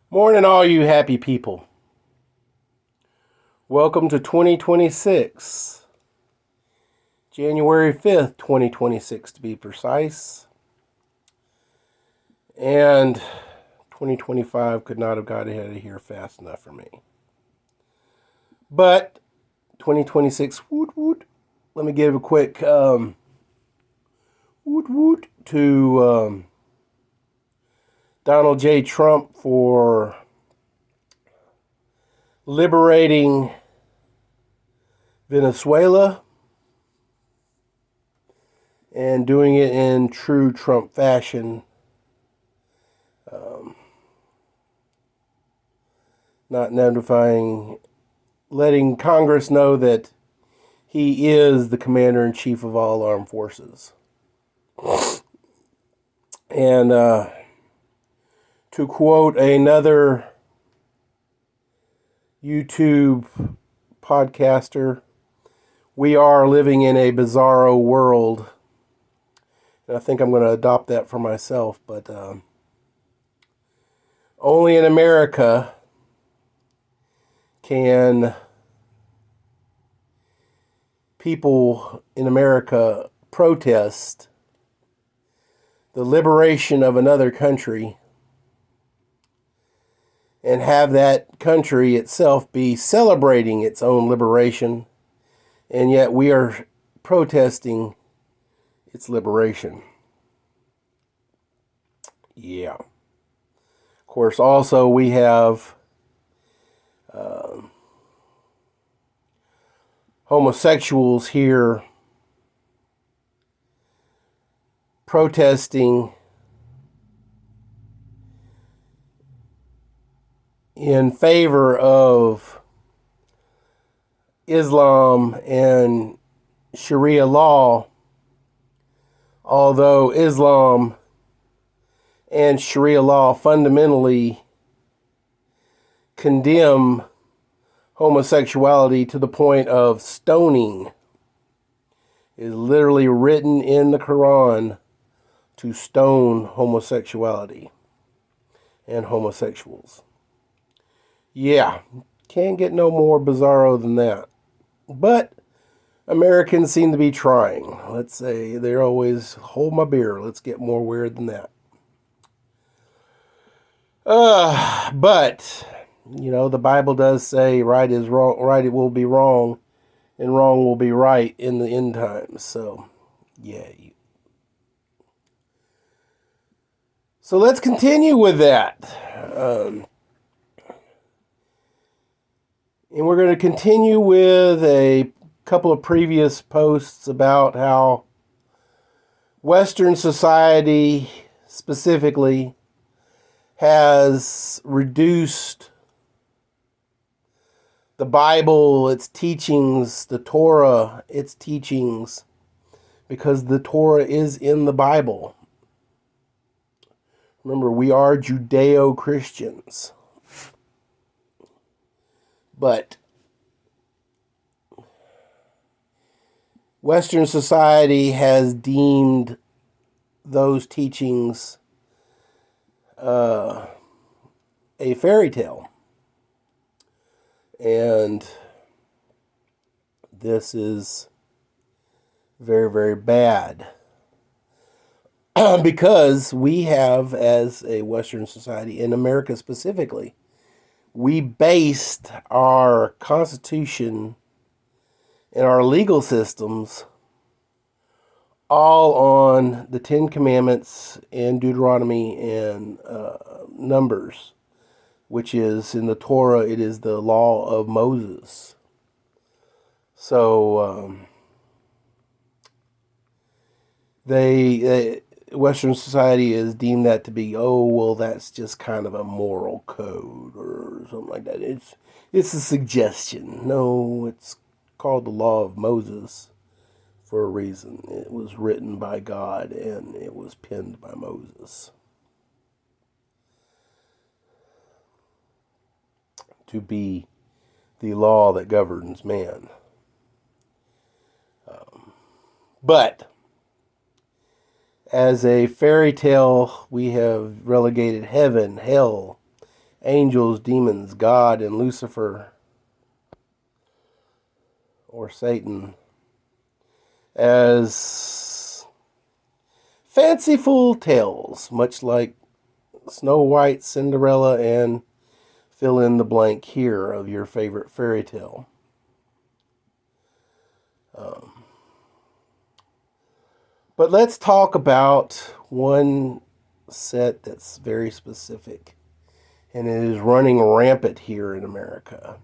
Morning, all you happy people. Welcome to 2026. January 5th, 2026 to be precise. And 2025 could not have got ahead of here fast enough for me. But 2026, woot woot. Let me give a quick woot woot to Donald J. Trump for liberating Venezuela and doing it in true Trump fashion. Not notifying, letting Congress know that he is the commander-in-chief of all armed forces. And to quote another YouTube podcaster, we are living in a bizarro world. And I think I'm going to adopt that for myself, but only in America can people in America protest the liberation of another country and have that country itself be celebrating its own liberation, and yet we are protesting its liberation. Yeah. Of course, also we have homosexuals here protesting in favor of Islam and Sharia law, although Islam and Sharia law fundamentally condemn homosexuality to the point of stoning. It is literally written in the Quran to stone homosexuality and homosexuals. Yeah, can't get no more bizarro than that. But Americans seem to be trying. Let's say they're always, hold my beer, let's get more weird than that. But you know, the Bible does say right is wrong, right it will be wrong, and wrong will be right in the end times. So, yeah. So let's continue with that. And we're going to continue with a couple of previous posts about how Western society specifically has reduced the Bible, its teachings, the Torah, its teachings, because the Torah is in the Bible. Remember, we are Judeo-Christians. But Western society has deemed those teachings a fairy tale. And this is very, very bad. Because we have, as a Western society, in America specifically, we based our Constitution and our legal systems all on the Ten Commandments and Deuteronomy and Numbers, which is in the Torah, it is the law of Moses. So Western society has deemed that to be, oh, well, that's just kind of a moral code or something like that. It's a suggestion. No, it's called the law of Moses for a reason. It was written by God and it was penned by Moses to be the law that governs man. But as a fairy tale, we have relegated heaven, hell, angels, demons, God, and Lucifer, or Satan, as fanciful tales, much like Snow White, Cinderella, and fill in the blank here of your favorite fairy tale. But let's talk about one set that's very specific, and it is running rampant here in America.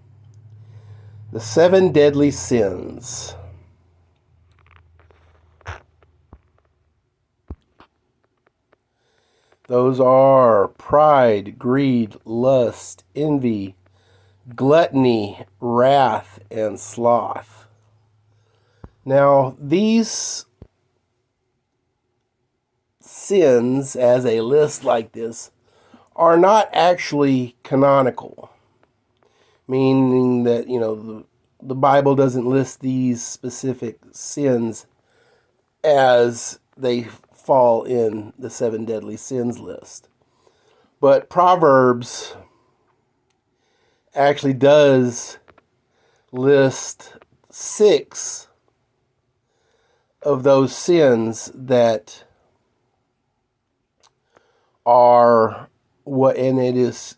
The 7 deadly sins. Those are pride, greed, lust, envy, gluttony, wrath, and sloth. Now, these sins, as a list like this, are not actually canonical, meaning that, the Bible doesn't list these specific sins as they fall in the 7 deadly sins list. But Proverbs actually does list 6 of those sins that are what, and it is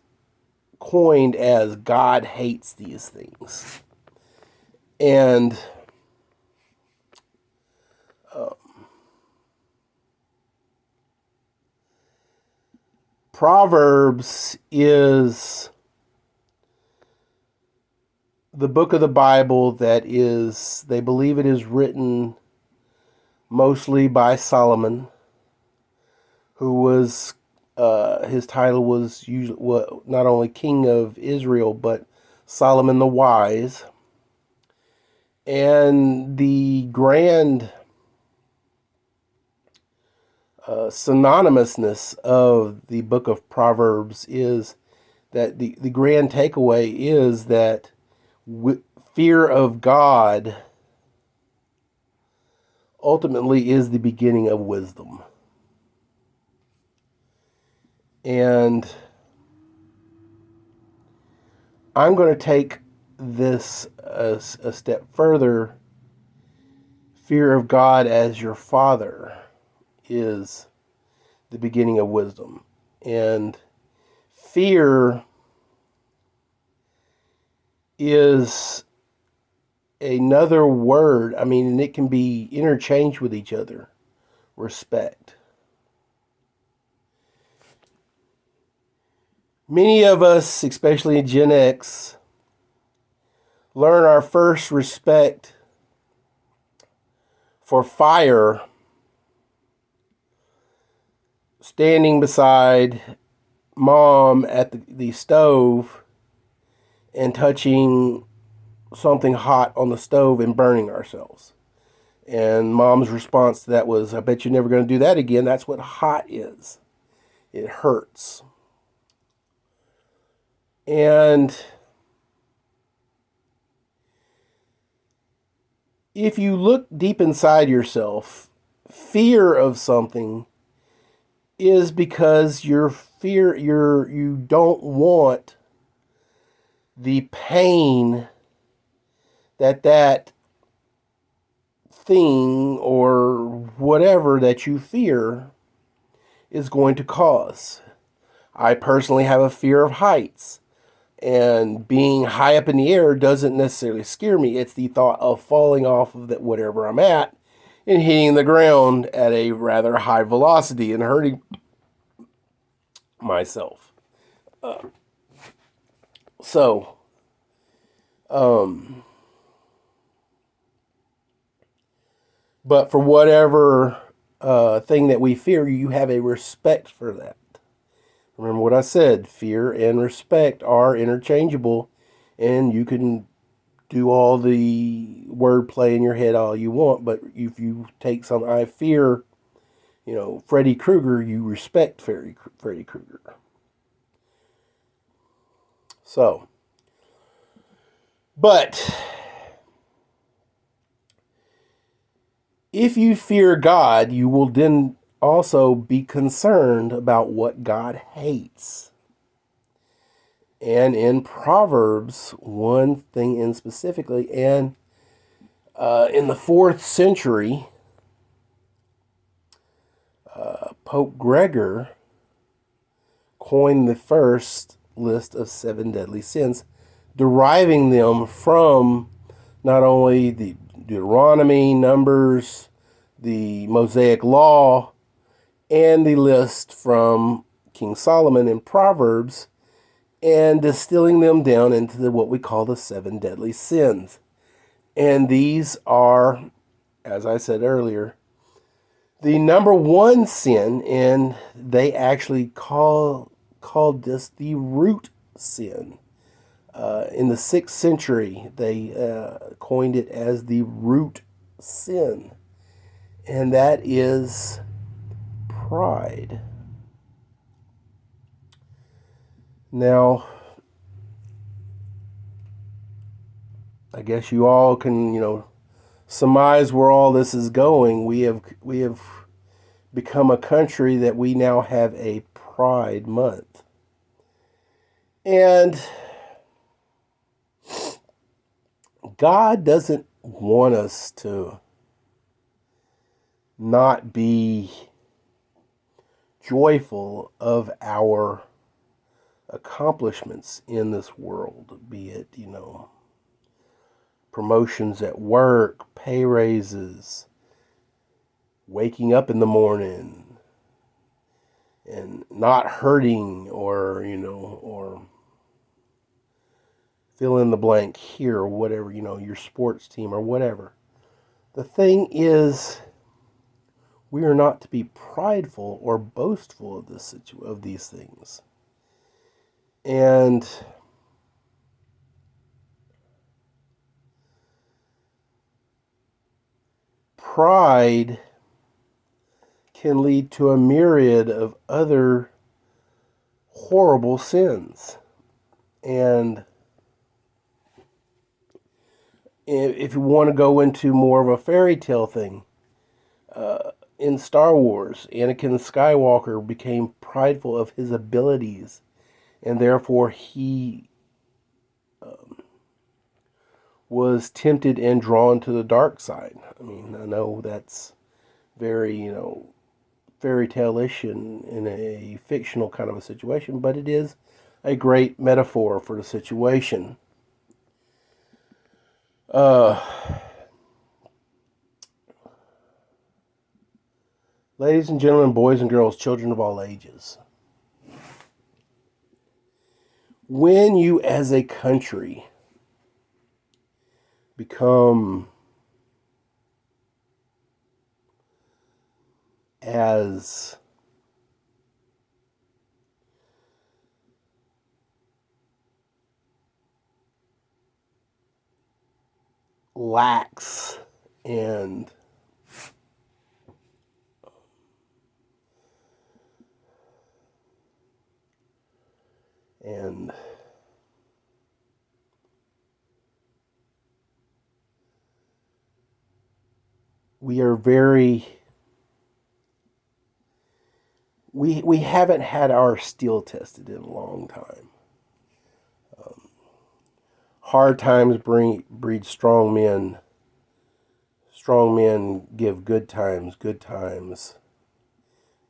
coined as God hates these things. And Proverbs is the book of the Bible that is, they believe it is written mostly by Solomon, who was, his title was usually not only King of Israel, but Solomon the Wise. And the grand synonymousness of the book of Proverbs is that the grand takeaway is that fear of God ultimately is the beginning of wisdom. And I'm going to take this a step further. Fear of God as your Father is the beginning of wisdom. And fear is another word, and it can be interchanged with each other. Respect. Many of us, especially in Gen X, learn our first respect for fire standing beside mom at the stove and touching something hot on the stove and burning ourselves. And mom's response to that was, I bet you're never going to do that again. That's what hot is. It hurts. And if you look deep inside yourself, fear of something is because you don't want the pain that thing or whatever that you fear is going to cause. I personally have a fear of heights, and being high up in the air doesn't necessarily scare me. It's the thought of falling off of whatever I'm at and hitting the ground at a rather high velocity and hurting myself. But for whatever thing that we fear, you have a respect for that. Remember what I said, fear and respect are interchangeable, and you can do all the wordplay in your head all you want, but if you take something, I fear, Freddy Krueger, you respect Freddy Krueger. So, but if you fear God, you will then also be concerned about what God hates. And in Proverbs, one thing in specifically, and in the 4th century, Pope Gregor coined the first list of 7 deadly sins, deriving them from not only the Deuteronomy, Numbers, the Mosaic Law, and the list from King Solomon in Proverbs, and distilling them down into what we call the 7 deadly sins. And these are, as I said earlier, the number one sin, and they actually called this the root sin. In the 6th century, they coined it as the root sin, and that is pride. Now, I guess you all can, surmise where all this is going. We have become a country that we now have a Pride Month. And God doesn't want us to not be joyful of our accomplishments in this world, be it, promotions at work, pay raises, waking up in the morning, and not hurting, or fill in the blank here, or whatever, your sports team or whatever. The thing is, we are not to be prideful or boastful of these things. And pride can lead to a myriad of other horrible sins. And if you want to go into more of a fairy tale thing, in Star Wars, Anakin Skywalker became prideful of his abilities, and therefore he was tempted and drawn to the dark side. I mean, I know that's very, fairy tale-ish in a fictional kind of a situation, but it is a great metaphor for the situation. Ladies and gentlemen, boys and girls, children of all ages, when you as a country become as lax and we are we haven't had our steel tested in a long time. Hard times breed strong men. Strong men give good times. Good times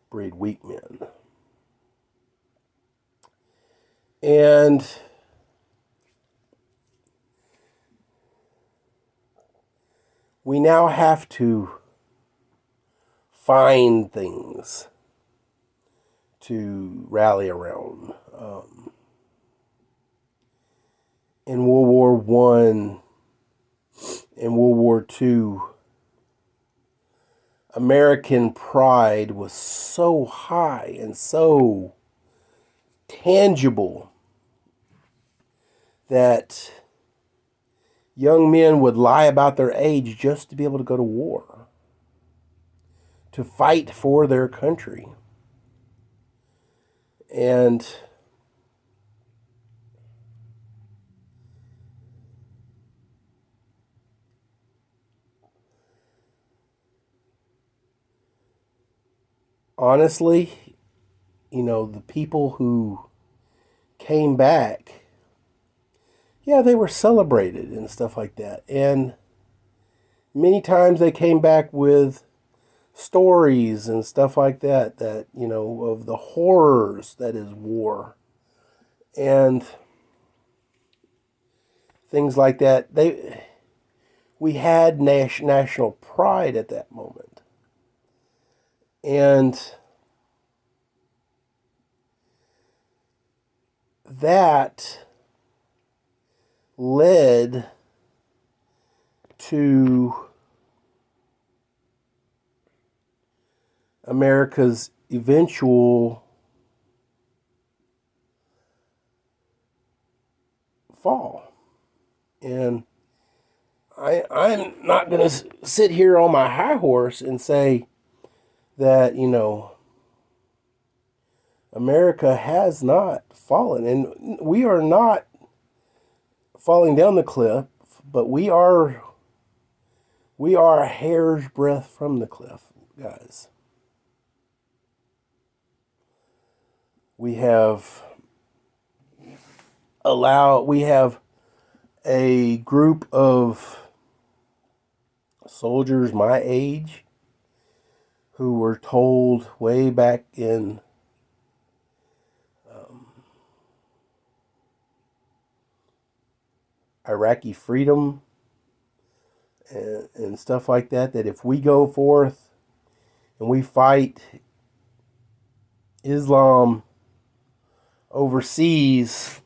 breed weak men. And we now have to find things to rally around. In World War I and World War II, American pride was so high and so tangible that young men would lie about their age just to be able to go to war, to fight for their country. And honestly, the people who came back yeah, they were celebrated and stuff like that. And many times they came back with stories and stuff like that, of the horrors that is war and things like that. We had national pride at that moment. And that led to America's eventual fall. And I'm not going to sit here on my high horse and say that, America has not fallen. And we are not falling down the cliff, but we are a hair's breadth from the cliff, guys. We have a group of soldiers my age who were told way back in Iraqi freedom and stuff like that, that if we go forth and we fight Islam overseas,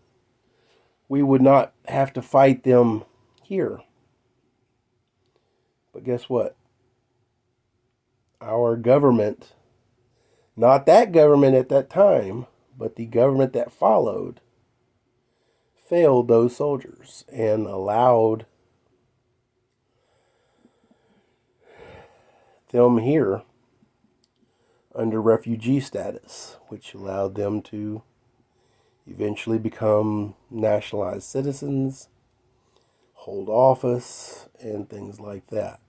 we would not have to fight them here. But guess what? Our government, not that government at that time, but the government that followed, failed those soldiers and allowed them here under refugee status, which allowed them to eventually become nationalized citizens, hold office, and things like that.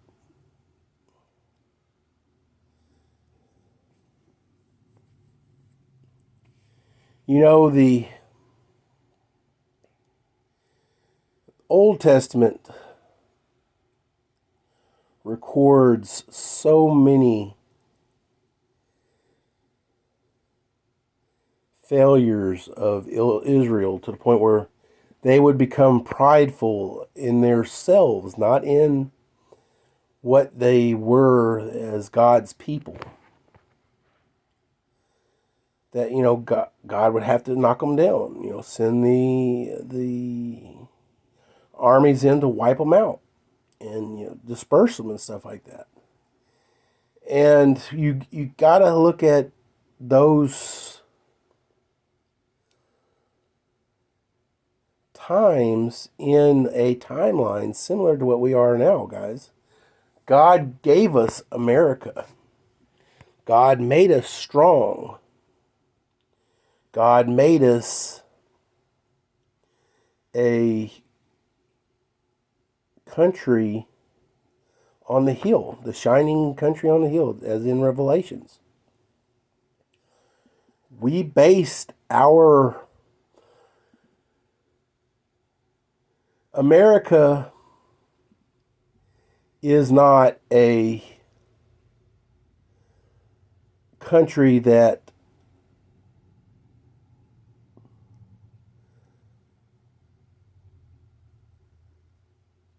The Old Testament records so many failures of Israel to the point where they would become prideful in themselves, not in what they were as God's people. That, God would have to knock them down, send the armies in to wipe them out and disperse them and stuff like that. And you got to look at those times in a timeline similar to what we are now, guys. God gave us America. God made us strong. God made us a country on the hill, the shining country on the hill, as in Revelations. We based our America is not a country that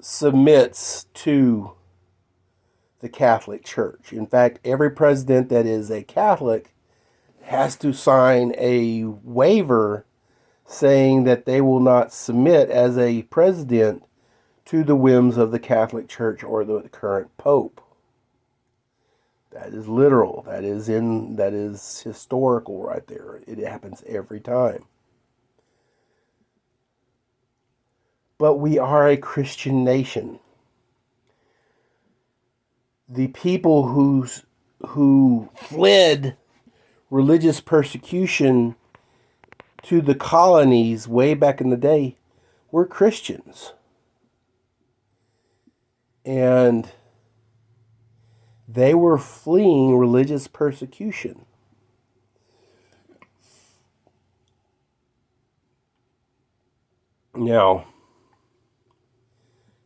submits to the Catholic Church. In fact, every president that is a Catholic has to sign a waiver saying that they will not submit as a president to the whims of the Catholic Church or the current Pope. That is literal. That is historical right there. It happens every time. But we are a Christian nation. The people who fled religious persecution to the colonies way back in the day were Christians. And they were fleeing religious persecution. Now,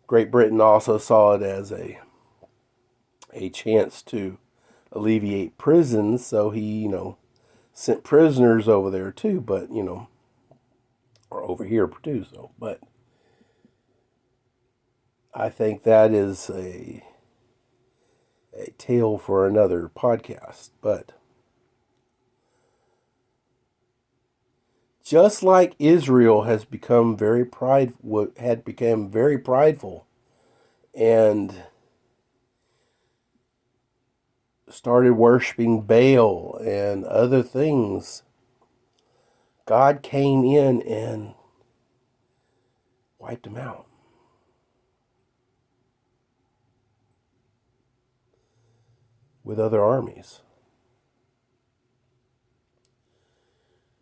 Great Britain also saw it as a chance to alleviate prisons, so he, sent prisoners over there too, but, or over here too, so, but I think that is a tale for another podcast, but just like Israel had become very prideful and started worshiping Baal and other things, God came in and wiped them out. With other armies.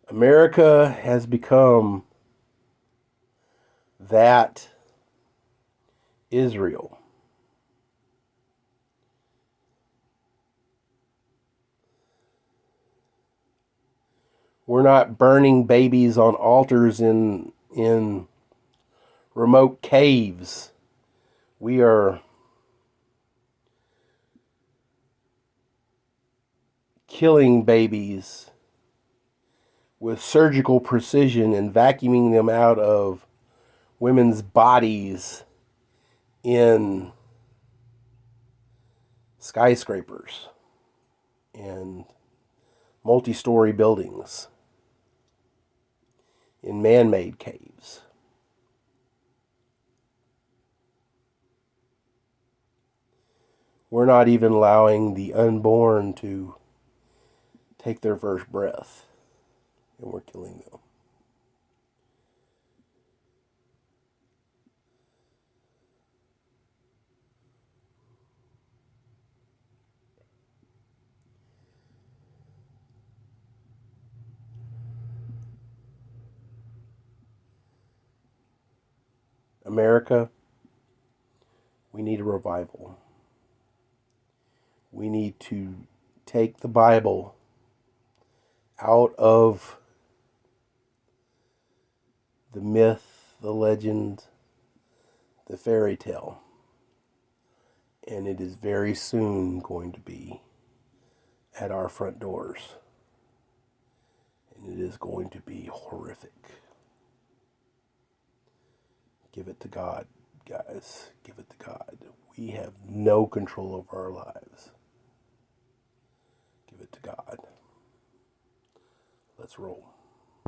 America has become that Israel. We're not burning babies on altars in remote caves. We are killing babies with surgical precision and vacuuming them out of women's bodies in skyscrapers and multi-story buildings, in man-made caves. We're not even allowing the unborn to take their first breath, and we're killing them. America, we need a revival. We need to take the Bible out of the myth, the legend, the fairy tale. And it is very soon going to be at our front doors. And it is going to be horrific. Give it to God, guys. Give it to God. We have no control over our lives. Give it to God. Let's roll.